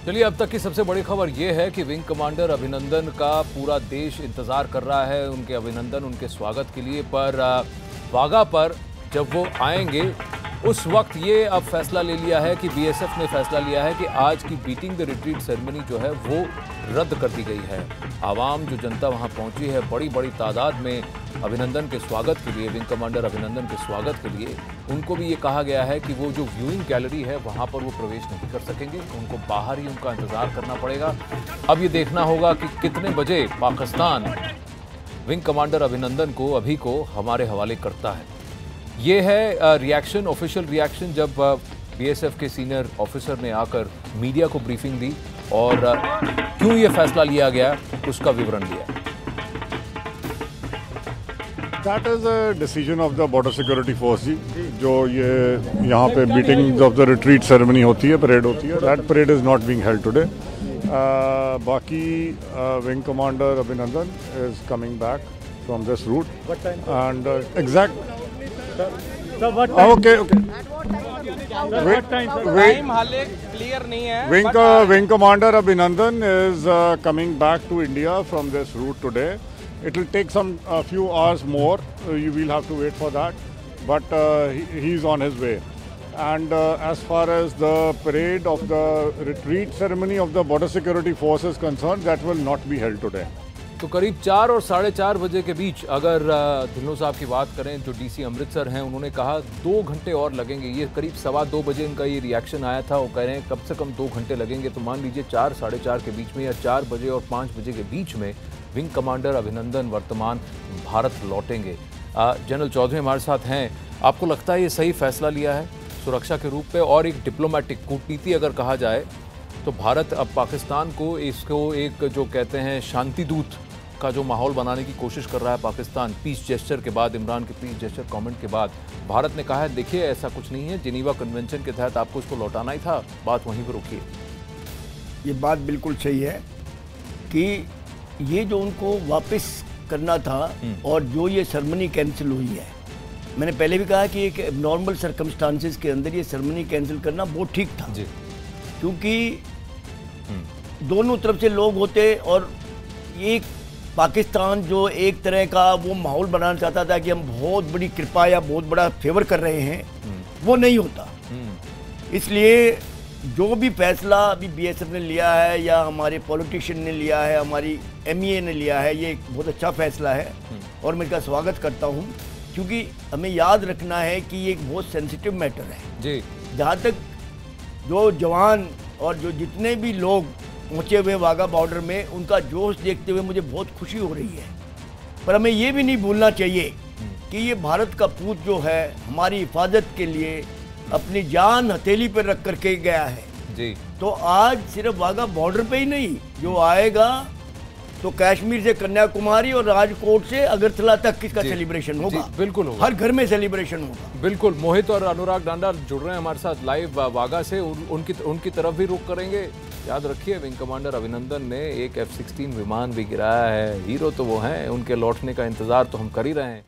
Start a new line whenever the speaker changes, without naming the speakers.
चलिए, अब तक की सबसे बड़ी खबर यह है कि विंग कमांडर अभिनंदन का पूरा देश इंतजार कर रहा है उनके अभिनंदन, उनके स्वागत के लिए। पर वाघा पर जब वो आएंगे उस वक्त ये अब फैसला ले लिया है कि बीएसएफ ने फैसला लिया है कि आज की बीटिंग द रिट्रीट सेरेमनी जो है वो रद्द कर दी गई है। आवाम जो जनता वहां पहुंची है बड़ी बड़ी तादाद में अभिनंदन के स्वागत के लिए, विंग कमांडर अभिनंदन के स्वागत के लिए, उनको भी ये कहा गया है कि वो जो व्यूइंग गैलरी है वहां पर वो प्रवेश नहीं कर सकेंगे, उनको बाहर ही उनका इंतजार करना पड़ेगा। अब ये देखना होगा कि कितने बजे पाकिस्तान विंग कमांडर अभिनंदन को अभी को हमारे हवाले करता है। ये है रिएक्शन, ऑफिशियल रिएक्शन, जब बीएसएफ के सीनियर ऑफिसर ने आकर मीडिया को ब्रीफिंग दी और क्यों ये फैसला लिया गया उसका विवरण दिया।
That is a decision of the border security force जी, जो ये यहाँ पे beating of the retreat ceremony होती है, परेड होती है। That parade is not being held today. बाकी विंग कमांडर अभिनंदन is coming back from this route.
What time?
And exact.
Sir, what time?
Okay.
What time?
Time हाले clear नहीं है।
Wing Commander Abhinandan is coming back to India from this route today. It will take a few hours more. You will have to wait for that, but he's on his way. And as far as the parade of the retreat ceremony of the border security force is concerned, that will not be held today.
तो करीब 4 और 4:30 बजे के बीच अगर ढिल्लों साहब की बात करें, जो डीसी अमृतसर हैं, उन्होंने कहा 2 घंटे और लगेंगे। ये करीब 2:15 बजे इनका ये रिएक्शन आया था। वो कह रहे हैं कम से कम 2 घंटे लगेंगे। तो मान लीजिए 4 साढ़े 4 के बीच में या 4 बजे और 5 बजे के बीच में विंग कमांडर अभिनंदन वर्तमान भारत लौटेंगे। जनरल चौधरी हमारे साथ हैं। आपको लगता है ये सही फैसला लिया है सुरक्षा के रूप पे? और एक डिप्लोमेटिक कूटनीति अगर कहा जाए तो भारत अब पाकिस्तान को इसको एक जो कहते हैं शांति दूत का जो माहौल बनाने की कोशिश कर रहा है पाकिस्तान। पीस जेस्चर के बाद, इमरान के पीस जेस्चर कमेंट के बाद भारत ने कहा है देखिए ऐसा कुछ नहीं है, जिनीवा कन्वेंशन के तहत आपको इसको लौटाना ही था, बात वहीं पर रुकी।
ये बात बिल्कुल सही है कि ये जो उनको वापस करना था और जो ये सेरेमनी कैंसिल हुई है, मैंने पहले भी कहा कि एक नॉर्मल सर्कमस्टांसेस के अंदर ये सेरेमनी कैंसिल करना बहुत ठीक था जी। क्योंकि दोनों तरफ से लोग होते और एक पाकिस्तान जो एक तरह का वो माहौल बनाना चाहता था कि हम बहुत बड़ी कृपा या बहुत बड़ा फेवर कर रहे हैं, वो नहीं होता। इसलिए जो भी फैसला अभी बीएसएफ ने लिया है या हमारे पॉलिटिशियन ने लिया है, हमारी एमईए ने लिया है, ये एक बहुत अच्छा फैसला है और मैं इसका स्वागत करता हूँ। क्योंकि हमें याद रखना है कि ये एक बहुत सेंसिटिव मैटर है जी। जहाँ तक जो जवान और जो जितने भी लोग पहुँचे हुए वाघा बॉर्डर में, उनका जोश देखते हुए मुझे बहुत खुशी हो रही है। पर हमें ये भी नहीं भूलना चाहिए कि ये भारत का पूत जो है हमारी हिफाजत के लिए अपनी जान हथेली पर रख करके गया है जी। तो आज सिर्फ वाघा बॉर्डर पे ही नहीं, जो आएगा तो कश्मीर से कन्याकुमारी और राजकोट से अगरतला तक किसका सेलिब्रेशन होगा।
बिल्कुल होगा,
हर घर में सेलिब्रेशन होगा।
बिल्कुल। मोहित और अनुराग डांडा जुड़ रहे हैं हमारे साथ लाइव वाघा से, उनकी तरफ भी रुख करेंगे। याद रखिए विंग कमांडर अभिनंदन ने एक F-16 विमान भी गिराया है। हीरो तो वो हैं, उनके लौटने का इंतजार तो हम कर ही रहे हैं।